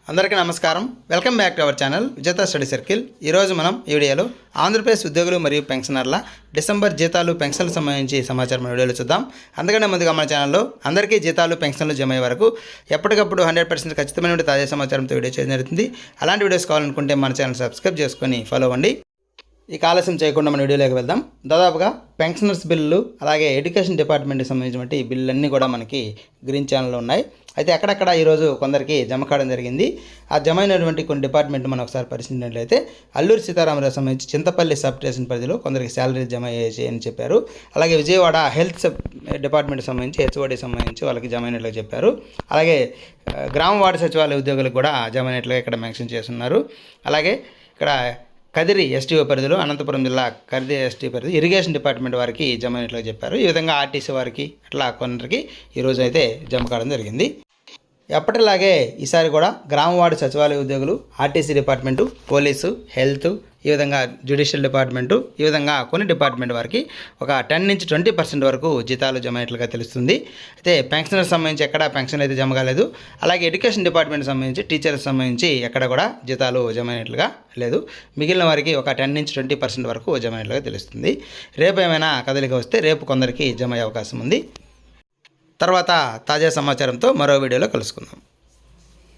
అందరికీ నమస్కారం. Welcome back to our channel విజేత స్టడీ సర్కిల్. ఈరోజు మనం ఈ వీడియోలో ఆంధ్రప్రదేశ్ ఉద్యోగులు మరియు పెన్షనర్ల డిసెంబర్ జీతాలు పెన్షన్లకు సంబంధించి సమాచారం వీడియోలో చూద్దాం. అందుకనే ముందుగా మన ఛానల్లో అందరికీ జీతాలు పెన్షన్లు జమ అయ్యే వరకు ఎప్పటికప్పుడు 100% ఖచ్చితమైన తాజా సమాచారంతో వీడియో చేయడం జరుగుతుంది. అలాంటి వీడియోస్ కావాలనుకుంటే మన ఛానల్ సబ్స్క్రైబ్ చేసుకొని ఫాలో అవ్వండి. ఇక ఆలస్యం చేయకుండా మన వీడియోలోకి వెళ్దాం. దాదాపుగా పెన్షనర్స్ బిల్లులు అలాగే ఎడ్యుకేషన్ డిపార్ట్మెంట్కి సంబంధించినటువంటి బిల్లులన్నీ కూడా మనకి గ్రీన్ ఛానల్లో ఉన్నాయి. అయితే అక్కడక్కడ ఈరోజు కొందరికి జమ కావడం జరిగింది. ఆ జమ అయినటువంటి కొన్ని డిపార్ట్మెంట్ మనం ఒకసారి పరిశీలించినట్లయితే అల్లూరి సీతారామరాజు సంబంధించి చింతపల్లి సబ్ స్టేషన్ పరిధిలో కొందరికి శాలరీ జమ అయ్యేసి అని చెప్పారు. అలాగే విజయవాడ హెల్త్ డిపార్ట్మెంట్ సంబంధించి హెచ్ఓడి సంబంధించి వాళ్ళకి జమ అయినట్లుగా చెప్పారు. అలాగే గ్రామ వార్డు సచివాలయ ఉద్యోగులకు కూడా జమ అయినట్లుగా ఇక్కడ మెన్షన్ చేస్తున్నారు. అలాగే ఇక్కడ కదిరి ఎస్టీఓ పరిధిలో అనంతపురం జిల్లా కదిరి ఎస్టీ పరిధి ఇరిగేషన్ డిపార్ట్మెంట్ వారికి జమ అయినట్లుగా చెప్పారు. ఈ విధంగా ఆర్టీసీ వారికి అట్లా కొందరికి ఈరోజు అయితే జమ కావడం జరిగింది. ఎప్పటిలాగే ఈసారి కూడా గ్రామ వార్డు సచివాలయ ఉద్యోగులు, ఆర్టీసీ డిపార్ట్మెంటు, పోలీసు, హెల్త్, ఈ విధంగా జ్యుడిషియల్ డిపార్ట్మెంటు, ఈ విధంగా కొన్ని డిపార్ట్మెంట్ వారికి ఒక 10 నుంచి 20% వరకు జీతాలు జమ అయినట్లుగా తెలుస్తుంది. అయితే పెన్షనర్ సంబంధించి ఎక్కడ పెన్షన్ అయితే జమ కాలేదు. అలాగే ఎడ్యుకేషన్ డిపార్ట్మెంట్ సంబంధించి టీచర్స్ సంబంధించి ఎక్కడ కూడా జీతాలు జమ అయినట్లుగా లేదు. మిగిలిన వారికి ఒక 10 నుంచి 20% వరకు జమ అయినట్లుగా తెలుస్తుంది. రేపు ఏమైనా కదలిక వస్తే రేపు కొందరికి జమ అయ్యే అవకాశం ఉంది. తర్వాత తాజా సమాచారంతో మరో వీడియోలో కలుసుకుందాం.